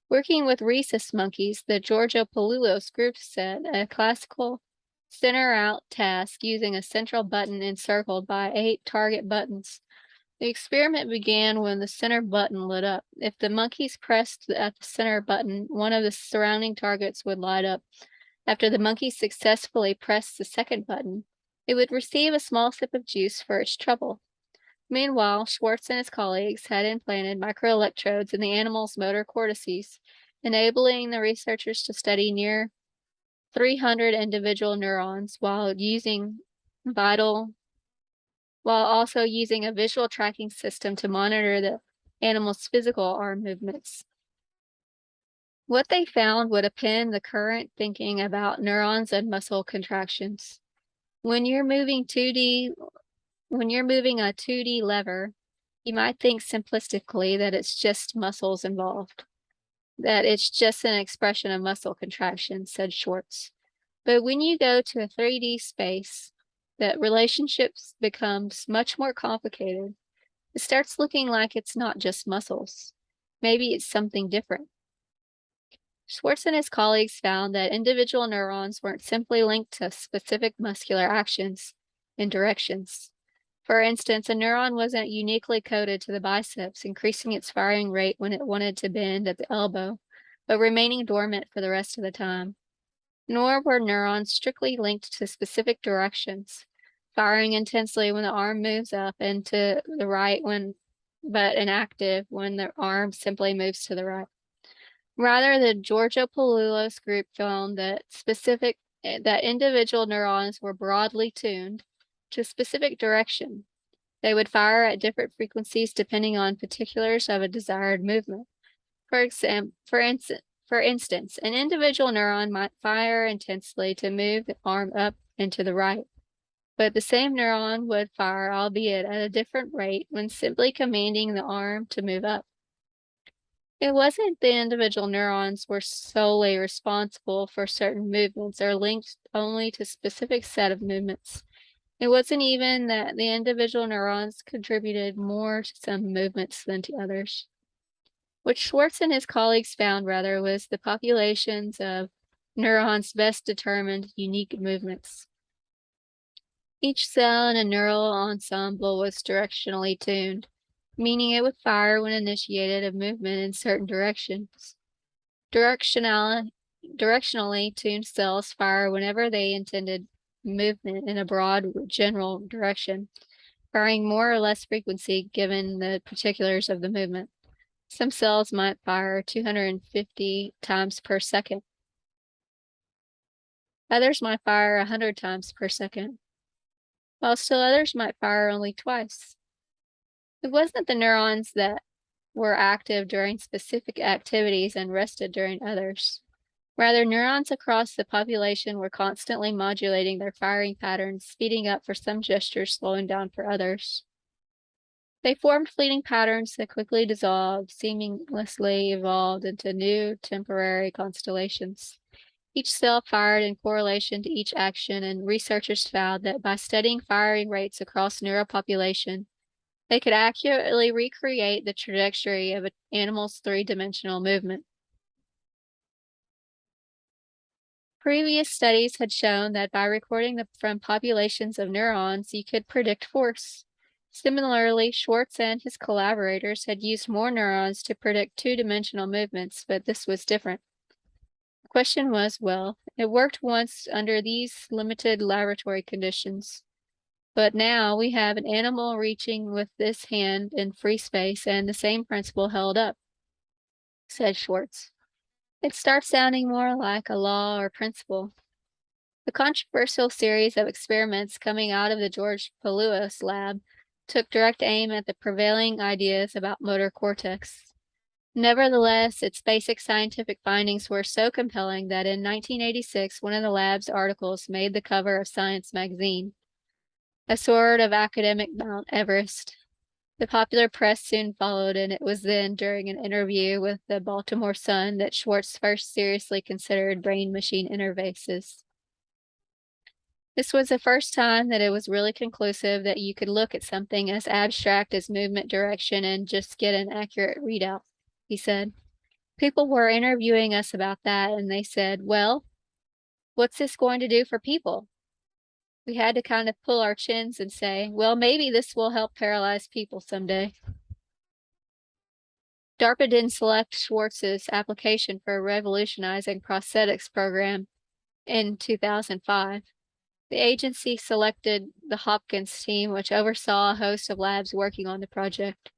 Working with rhesus monkeys, the Georgopoulos group set a classical center-out task using a central button encircled by 8 target buttons. The experiment began when the center button lit up. If the monkeys pressed at the center button, one of the surrounding targets would light up. After the monkey successfully pressed the second button, it would receive a small sip of juice for its trouble. Meanwhile, Schwartz and his colleagues had implanted microelectrodes in the animal's motor cortices, enabling the researchers to study near 300 individual neurons while also using a visual tracking system to monitor the animal's physical arm movements. What they found would append the current thinking about neurons and muscle contractions. When you're moving a 2D lever, you might think simplistically that it's just muscles involved, that it's just an expression of muscle contraction, said Schwartz. But when you go to a 3D space, that relationships becomes much more complicated. It starts looking like it's not just muscles. Maybe it's something different. Schwartz and his colleagues found that individual neurons weren't simply linked to specific muscular actions and directions. For instance, a neuron wasn't uniquely coded to the biceps, increasing its firing rate when it wanted to bend at the elbow, but remaining dormant for the rest of the time. Nor were neurons strictly linked to specific directions, firing intensely when the arm moves up and to the right but inactive when the arm simply moves to the right. Rather, the Georgopoulos group found that individual neurons were broadly tuned to a specific direction. They would fire at different frequencies depending on particulars of a desired movement. For instance, an individual neuron might fire intensely to move the arm up and to the right, but the same neuron would fire, albeit at a different rate, when simply commanding the arm to move up. It wasn't the individual neurons were solely responsible for certain movements or linked only to a specific set of movements. It wasn't even that the individual neurons contributed more to some movements than to others. What Schwartz and his colleagues found, rather, was the populations of neurons best determined unique movements. Each cell in a neural ensemble was directionally tuned, meaning it would fire when initiated a movement in certain directions. Directionally tuned cells fire whenever they intended movement in a broad general direction, firing more or less frequency given the particulars of the movement. Some cells might fire 250 times per second. Others might fire 100 times per second, while still others might fire only twice. It wasn't the neurons that were active during specific activities and rested during others. Rather, neurons across the population were constantly modulating their firing patterns, speeding up for some gestures, slowing down for others. They formed fleeting patterns that quickly dissolved, seamlessly evolved into new temporary constellations. Each cell fired in correlation to each action, and researchers found that by studying firing rates across neuropopulation, they could accurately recreate the trajectory of an animal's three-dimensional movement. Previous studies had shown that by recording from populations of neurons, you could predict force. Similarly, Schwartz and his collaborators had used more neurons to predict two-dimensional movements, but this was different. The question was, well, it worked once under these limited laboratory conditions. But now we have an animal reaching with this hand in free space and the same principle held up, said Schwartz. It starts sounding more like a law or principle. The controversial series of experiments coming out of the Georgopoulos lab took direct aim at the prevailing ideas about motor cortex. Nevertheless, its basic scientific findings were so compelling that in 1986, one of the lab's articles made the cover of Science magazine, a sort of academic Mount Everest. The popular press soon followed, and it was then, during an interview with the Baltimore Sun, that Schwartz first seriously considered brain-machine interfaces. This was the first time that it was really conclusive that you could look at something as abstract as movement direction and just get an accurate readout, he said. People were interviewing us about that, and they said, well, what's this going to do for people? We had to kind of pull our chins and say, well, maybe this will help paralyze people someday. DARPA didn't select Schwartz's application for a revolutionizing prosthetics program in 2005. The agency selected the Hopkins team, which oversaw a host of labs working on the project.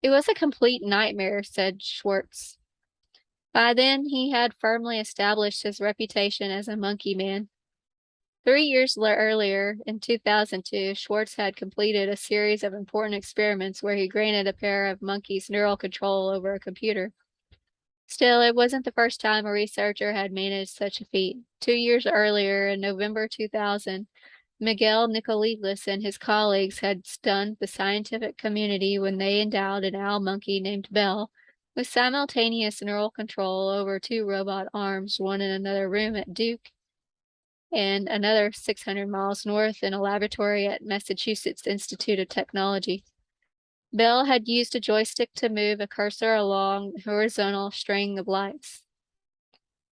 It was a complete nightmare, said Schwartz. By then, he had firmly established his reputation as a monkey man. 3 years earlier, in 2002, Schwartz had completed a series of important experiments where he granted a pair of monkeys neural control over a computer. Still, it wasn't the first time a researcher had managed such a feat. 2 years earlier, in November 2000, Miguel Nicolelis and his colleagues had stunned the scientific community when they endowed an owl monkey named Bell with simultaneous neural control over two robot arms, one in another room at Duke and another 600 miles north in a laboratory at Massachusetts Institute of Technology. Bell had used a joystick to move a cursor along a horizontal string of lights.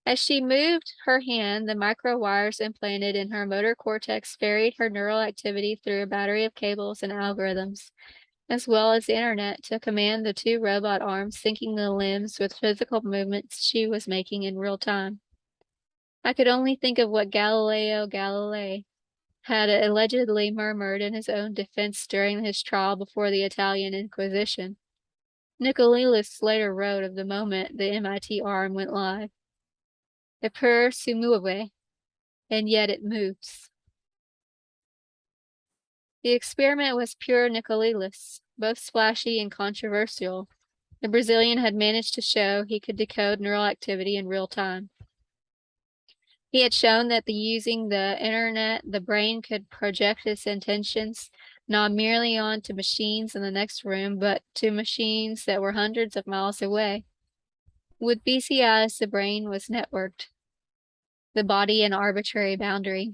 As she moved her hand, the micro wires implanted in her motor cortex varied her neural activity through a battery of cables and algorithms, as well as the internet to command the two robot arms, syncing the limbs with physical movements she was making in real time. I could only think of what Galileo Galilei had allegedly murmured in his own defense during his trial before the Italian Inquisition. Nicolelis later wrote of the moment the MIT arm went live. Eppur si muove, and yet it moves. The experiment was pure Nicolelis, both splashy and controversial. The Brazilian had managed to show he could decode neural activity in real time. He had shown that using the internet, the brain could project its intentions not merely onto machines in the next room, but to machines that were hundreds of miles away. With BCIs, the brain was networked, the body an arbitrary boundary.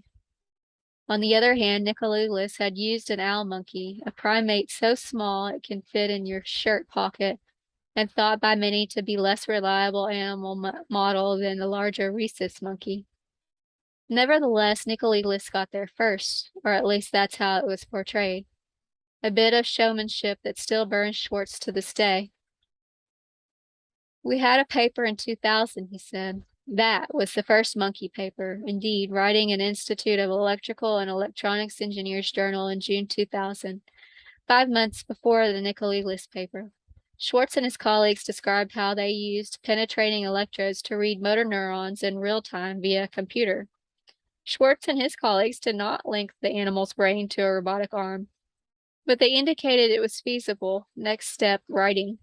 On the other hand, Nicolelis had used an owl monkey, a primate so small it can fit in your shirt pocket, and thought by many to be less reliable animal model than the larger rhesus monkey. Nevertheless, Nicolelis got there first, or at least that's how it was portrayed. A bit of showmanship that still burns Schwartz to this day. We had a paper in 2000, he said. That was the first monkey paper, indeed, writing an Institute of Electrical and Electronics Engineers journal in June 2000, 5 months before the Nicolelis paper. Schwartz and his colleagues described how they used penetrating electrodes to read motor neurons in real time via a computer. Schwartz and his colleagues did not link the animal's brain to a robotic arm, but they indicated it was feasible. Next step, writing.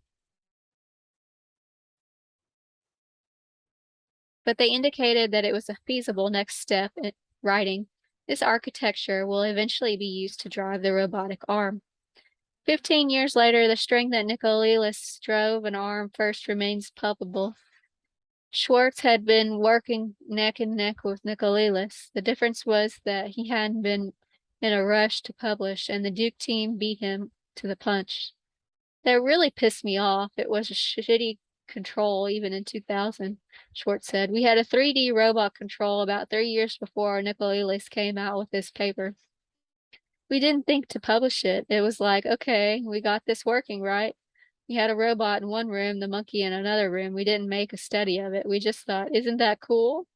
But they indicated that it was a feasible next step in writing. This architecture will eventually be used to drive the robotic arm. 15 years later, the string that Nicolelis drove an arm first remains palpable. Schwartz had been working neck and neck with Nicolelis. The difference was that he hadn't been in a rush to publish, and the Duke team beat him to the punch. That really pissed me off. It was a shitty control even in 2000, Schwartz said. We had a 3D robot control about 3 years before Nicolelis came out with this paper. We didn't think to publish it. It was like, okay, we got this working, right? We had a robot in one room, the monkey in another room. We didn't make a study of it. We just thought, isn't that cool?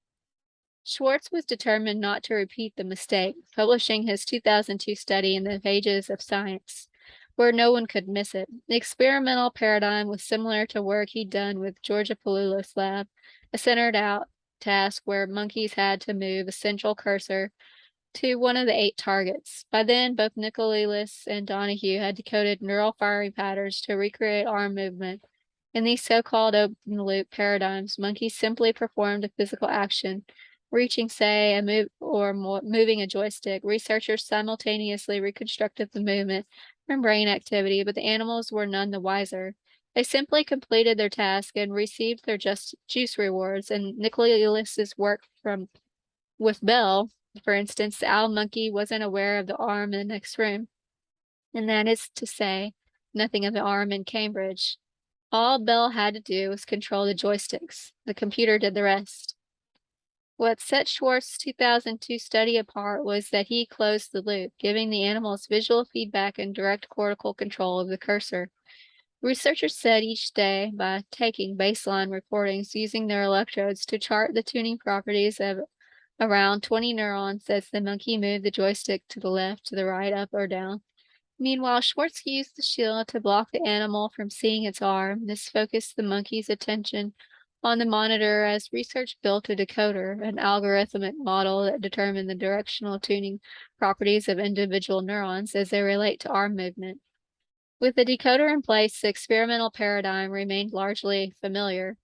Schwartz was determined not to repeat the mistake, publishing his 2002 study in the Pages of Science, where no one could miss it. The experimental paradigm was similar to work he'd done with Georgia Paloulos' lab, a centered-out task where monkeys had to move a central cursor to one of the 8 targets. By then, both Nicolelis and Donahue had decoded neural firing patterns to recreate arm movement. In these so-called open-loop paradigms, monkeys simply performed a physical action, reaching, say, a move or moving a joystick. Researchers simultaneously reconstructed the movement from brain activity, but the animals were none the wiser. They simply completed their task and received their just juice rewards. And Nicolelis's work with Bell, for instance, the owl monkey wasn't aware of the arm in the next room, and that is to say, nothing of the arm in Cambridge. All Bell had to do was control the joysticks. The computer did the rest. What set Schwartz's 2002 study apart was that he closed the loop, giving the animals visual feedback and direct cortical control of the cursor. Researchers said each day, by taking baseline recordings using their electrodes to chart the tuning properties of around 20 neurons as the monkey moved the joystick to the left, to the right, up, or down. Meanwhile, Schwartz used the shield to block the animal from seeing its arm. This focused the monkey's attention on the monitor as research built a decoder, an algorithmic model that determined the directional tuning properties of individual neurons as they relate to arm movement. With the decoder in place, the experimental paradigm remained largely familiar.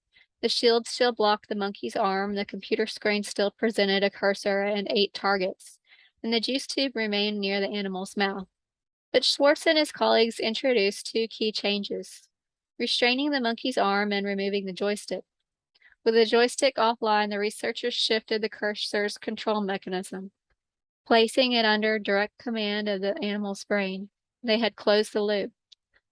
The shield still blocked the monkey's arm. The computer screen still presented a cursor and 8 targets. and the juice tube remained near the animal's mouth. But Schwartz and his colleagues introduced two key changes: restraining the monkey's arm and removing the joystick. With the joystick offline, the researchers shifted the cursor's control mechanism, placing it under direct command of the animal's brain. They had closed the loop.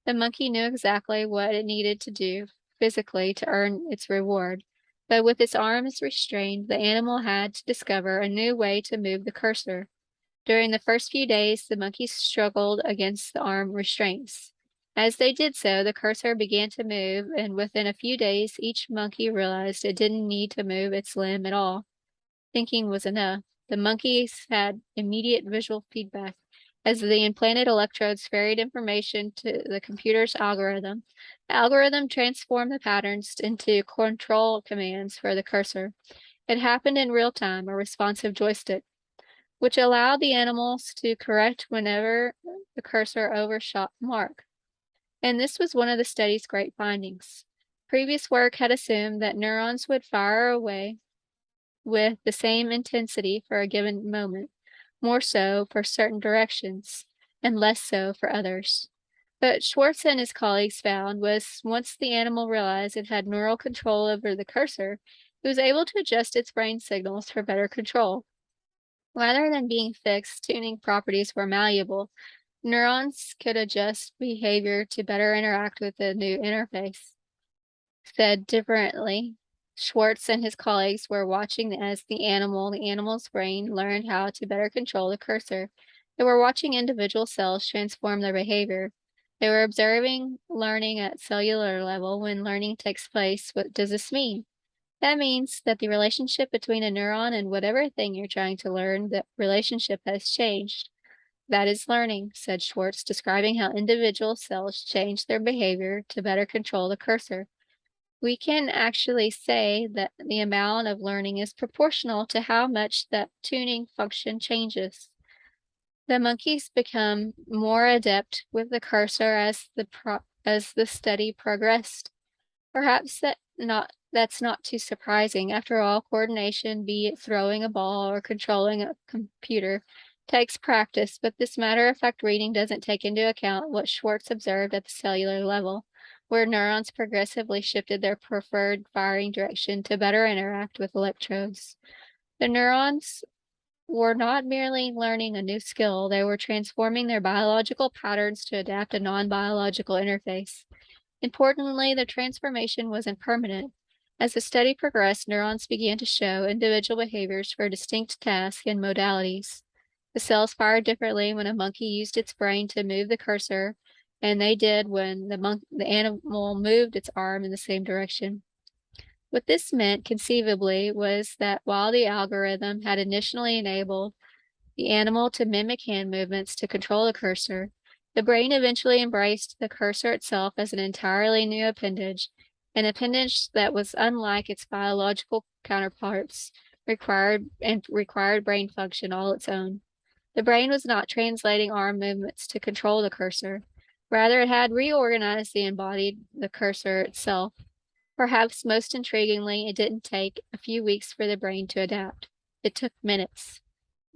The monkey knew exactly what it needed to do physically to earn its reward, but with its arms restrained, the animal had to discover a new way to move the cursor. During the first few days, the monkeys struggled against the arm restraints. As they did so, the cursor began to move, and within a few days, each monkey realized it didn't need to move its limb at all. Thinking was enough. The monkeys had immediate visual feedback. As the implanted electrodes ferried information to the computer's algorithm, the algorithm transformed the patterns into control commands for the cursor. It happened in real time, a responsive joystick, which allowed the animals to correct whenever the cursor overshot the mark. And this was one of the study's great findings. Previous work had assumed that neurons would fire away with the same intensity for a given moment, more so for certain directions, and less so for others. But Schwartz and his colleagues found was once the animal realized it had neural control over the cursor, it was able to adjust its brain signals for better control. Rather than being fixed, tuning properties were malleable. Neurons could adjust behavior to better interact with the new interface. Said differently, Schwartz and his colleagues were watching as the animal's brain learned how to better control the cursor. They were watching individual cells transform their behavior. They were observing learning at cellular level. When learning takes place, what does this mean? That means that the relationship between a neuron and whatever thing you're trying to learn, that relationship has changed. That is learning, said Schwartz, describing how individual cells change their behavior to better control the cursor. We can actually say that the amount of learning is proportional to how much that tuning function changes. The monkeys become more adept with the cursor as the study progressed. Perhaps that's not too surprising. After all, coordination, be it throwing a ball or controlling a computer, takes practice, but this matter-of-fact reading doesn't take into account what Schwartz observed at the cellular level, where neurons progressively shifted their preferred firing direction to better interact with electrodes. The neurons were not merely learning a new skill, they were transforming their biological patterns to adapt a non-biological interface. Importantly, the transformation wasn't permanent. As the study progressed, neurons began to show individual behaviors for distinct tasks and modalities. The cells fired differently when a monkey used its brain to move the cursor, and they did when the animal moved its arm in the same direction. What this meant, conceivably, was that while the algorithm had initially enabled the animal to mimic hand movements to control the cursor, the brain eventually embraced the cursor itself as an entirely new appendage, an appendage that was unlike its biological counterparts, required brain function all its own. The brain was not translating arm movements to control the cursor. Rather, it had reorganized the cursor itself. Perhaps most intriguingly, it didn't take a few weeks for the brain to adapt. It took minutes.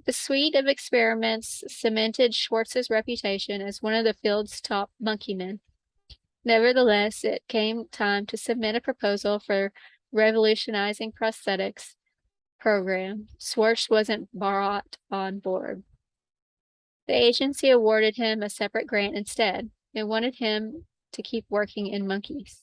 The suite of experiments cemented Schwartz's reputation as one of the field's top monkey men. Nevertheless, it came time to submit a proposal for revolutionizing prosthetics program. Schwartz wasn't brought on board. The agency awarded him a separate grant instead. It wanted him to keep working in monkeys.